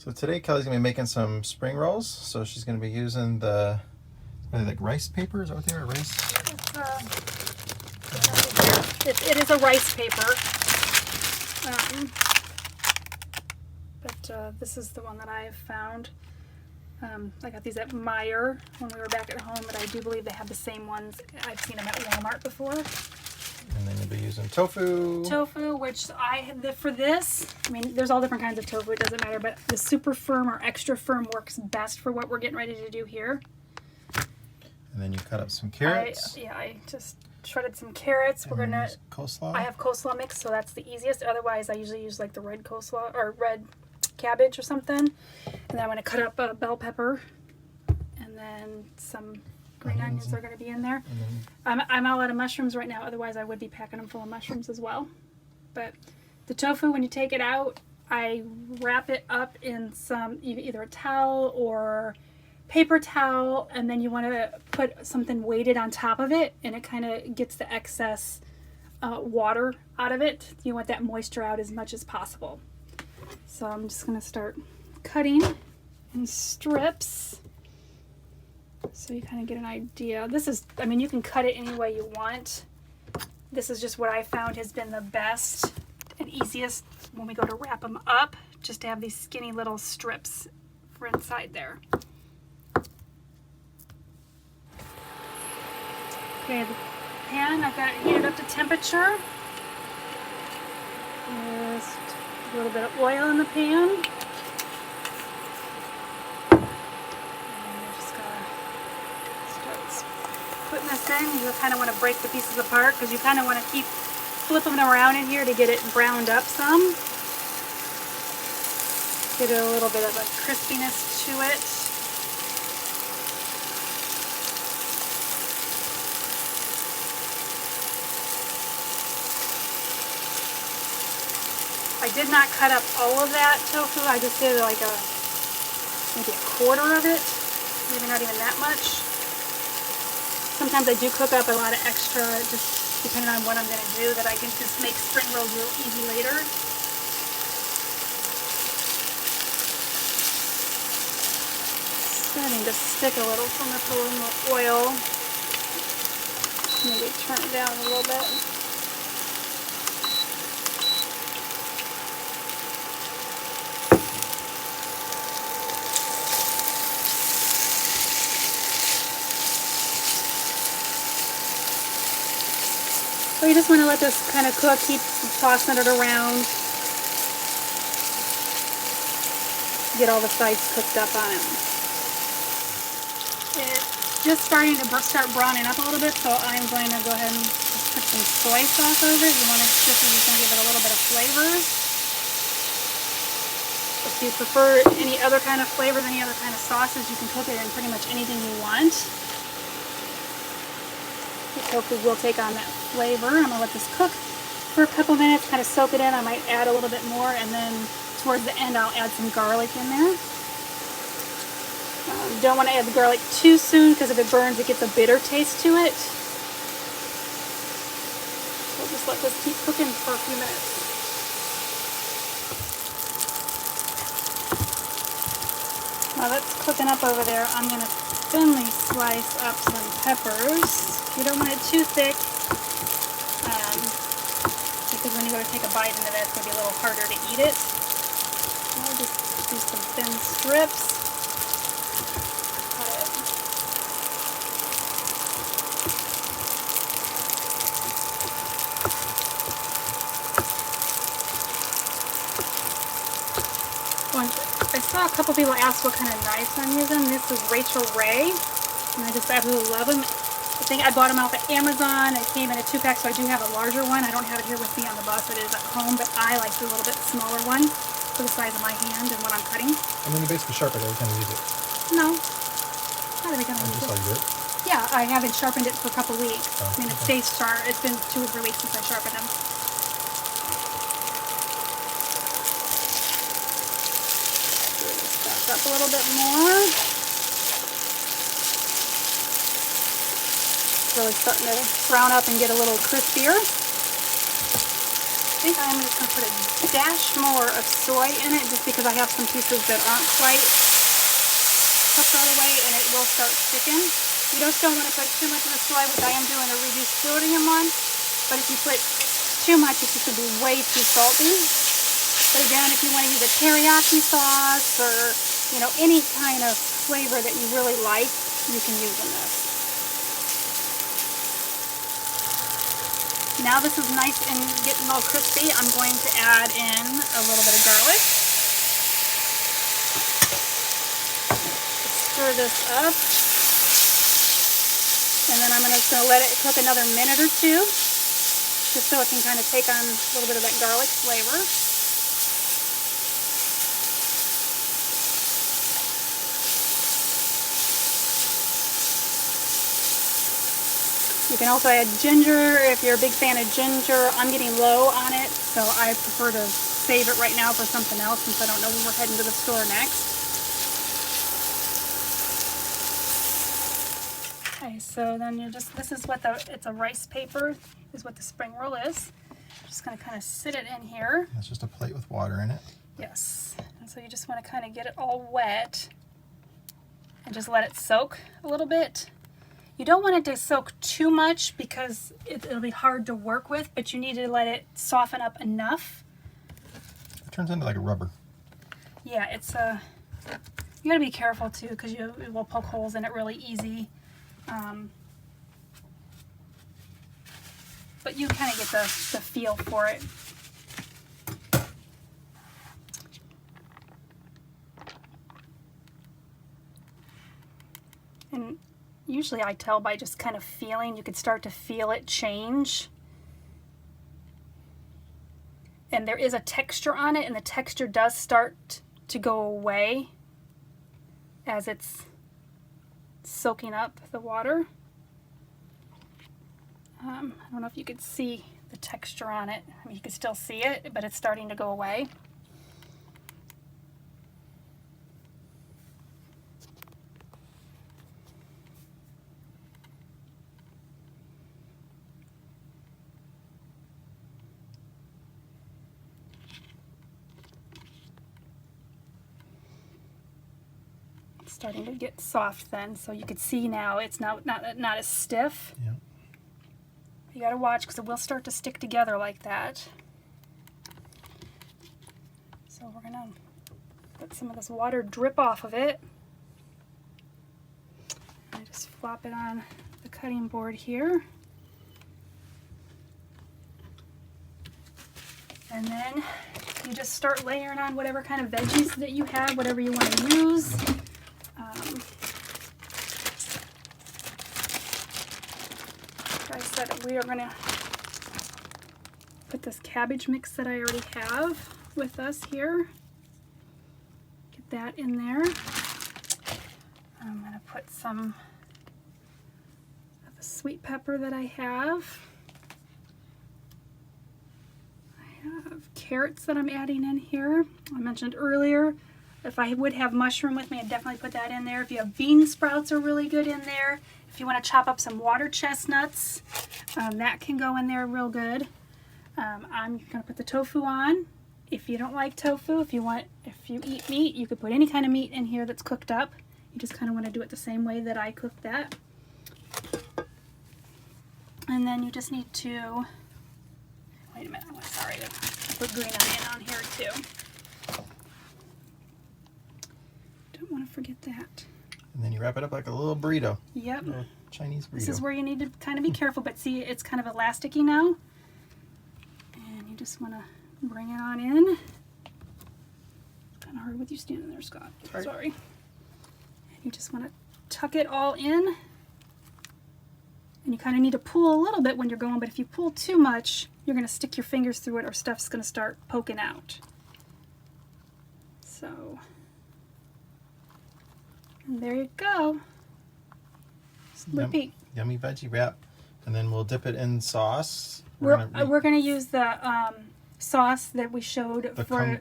So today Kelly's gonna be making some spring rolls. So she's gonna be using the, what are they, like rice paper? Is that what they are? Rice? It is a rice paper. But this is the one that I have found. I got these at Meijer when we were back at home, but I do believe they have the same ones. I've seen them at Walmart before. And then you'll be using tofu. Tofu, which for this, I mean, there's all different kinds of tofu, it doesn't matter, but the super firm or extra firm works best for what we're getting ready to do here. And then you cut up some carrots. I just shredded some carrots. And we're gonna coleslaw. I have coleslaw mix, so that's the easiest. Otherwise, I usually use like the red coleslaw or red cabbage or something. And then I'm gonna cut up a bell pepper, and then some green onions are going to be in there. I'm all out of mushrooms right now. Otherwise, I would be packing them full of mushrooms as well. But the tofu, when you take it out, I wrap it up in some either a towel or paper towel, and then you want to put something weighted on top of it, and it kind of gets the excess water out of it. You want that moisture out as much as possible. So I'm just going to start cutting in strips. So you kind of get an idea. This is, I mean, you can cut it any way you want. This is just what I found has been the best and easiest when we go to wrap them up, just to have these skinny little strips for inside there. Okay, the pan, I've got it heated up to temperature. Just a little bit of oil in the pan. Putting this in, you kind of want to break the pieces apart because you kind of want to keep flipping them around in here to get it browned up some. Get a little bit of a crispiness to it. I did not cut up all of that tofu. I just did like maybe a quarter of it, maybe not even that much. Sometimes I do cook up a lot of extra, just depending on what I'm going to do, that I can just make spring rolls real easy later. Starting to stick a little from the oil. Maybe turn it down a little bit. So you just want to let this kind of cook, keep tossing it around, get all the sides cooked up on it. It's just starting to start browning up a little bit, so I'm going to go ahead and just put some soy sauce over it. This is just going to give it a little bit of flavor. If you prefer any other kind of flavor than any other kind of sauces, you can cook it in pretty much anything you want. The tofu will take on that flavor. I'm going to let this cook for a couple minutes, kind of soak it in. I might add a little bit more, and then towards the end I'll add some garlic in there. You don't want to add the garlic too soon, because if it burns it gets a bitter taste to it. So just let this keep cooking for a few minutes. While that's cooking up over there, I'm going to thinly slice up some peppers. You don't want it too thick, because when you go to take a bite into that, it's going to be a little harder to eat it. I'll just do some thin strips. Cut it. I saw a couple people ask what kind of knives I'm using. This is Rachel Ray, and I just absolutely love them. I think I bought them off of Amazon. It came in a 2-pack, so I do have a larger one. I don't have it here with me on the bus. It is at home, but I like the little bit smaller one for the size of my hand and when I'm cutting. And then you basically sharpen it every time you use it. No, not every time I use it. Just how you do it? Yeah, I haven't sharpened it for a couple weeks. Oh, I mean, it stays sharp. It's been 2 or 3 weeks since I sharpened them. Stack up a little bit more. Really starting to brown up and get a little crispier. think I'm just going to put a dash more of soy in it just because I have some pieces that aren't quite cooked all the way and it will start sticking. You just don't want to put too much of the soy, which I am doing a reduced sodium one, but if you put too much, it's just going to be way too salty. But again, if you want to use a teriyaki sauce or, you know, any kind of flavor that you really like, you can use in this. Now this is nice and getting all crispy. I'm going to add in a little bit of garlic. Stir this up. And then I'm just going to let it cook another minute or two, just so it can kind of take on a little bit of that garlic flavor. You can also add ginger if you're a big fan of ginger. I'm getting low on it, so I prefer to save it right now for something else since I don't know when we're heading to the store next. Okay, so then you're just, this is what it's a rice paper, is what the spring roll is. I'm just going to kind of sit it in here. That's just a plate with water in it. Yes, and so you just want to kind of get it all wet and just let it soak a little bit. You don't want it to soak too much because it'll be hard to work with, but you need to let it soften up enough. It turns into like a rubber. Yeah, it's you gotta be careful too because it will poke holes in it really easy. But you kind of get the feel for it. And usually I tell by just kind of feeling, you could start to feel it change. And there is a texture on it, and the texture does start to go away as it's soaking up the water. I don't know if you could see the texture on it. I mean, you can still see it, but it's starting to go away. Starting to get soft then, so you could see now it's not as stiff. Yeah. You gotta watch because it will start to stick together like that. So we're gonna let some of this water drip off of it. And just flop it on the cutting board here. And then you just start layering on whatever kind of veggies that you have, whatever you want to use. Like I said, we are going to put this cabbage mix that I already have with us here. Get that in there. I'm going to put some of the sweet pepper that I have. I have carrots that I'm adding in here. I mentioned earlier, if I would have mushroom with me, I'd definitely put that in there. If you have bean sprouts are really good in there. If you want to chop up some water chestnuts, that can go in there real good. I'm going to put the tofu on. If you don't like tofu, if you eat meat, you could put any kind of meat in here that's cooked up. You just kind of want to do it the same way that I cooked that. And then you just need to, wait a minute, I'm sorry, I put green onion on here too. Don't want to forget that. And then you wrap it up like a little burrito. Yep. A Chinese burrito. This is where you need to kind of be careful, but see, it's kind of elasticy now. And you just want to bring it on in. It's kind of hard with you standing there, Scott. Sorry. And you just want to tuck it all in. And you kind of need to pull a little bit when you're going, but if you pull too much, you're going to stick your fingers through it or stuff's going to start poking out. So, and there you go. Repeat. Yummy veggie wrap. And then we'll dip it in sauce. We're going to use the sauce that we showed the for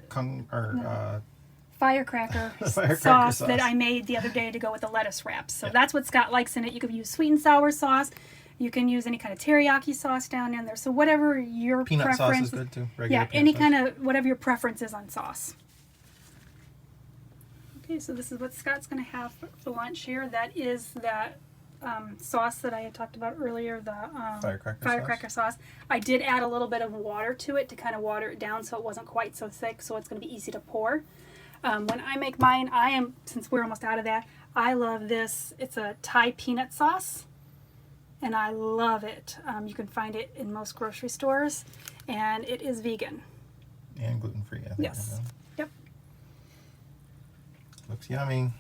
firecracker sauce that I made the other day to go with the lettuce wraps. So that's what Scott likes in it. You could use sweet and sour sauce. You can use any kind of teriyaki sauce down in there. So whatever your Peanut preference. sauce is good too. Regular Yeah, peanut any sauce. kind of whatever your preference is on sauce. Okay, so this is what Scott's going to have for lunch here. That is that sauce that I had talked about earlier, the firecracker sauce. I did add a little bit of water to it to kind of water it down so it wasn't quite so thick, so it's going to be easy to pour. When I make mine, since we're almost out of that, I love this. It's a Thai peanut sauce, and I love it. You can find it in most grocery stores, and it is vegan. And gluten-free, I think. Yes. Yep. Looks yummy.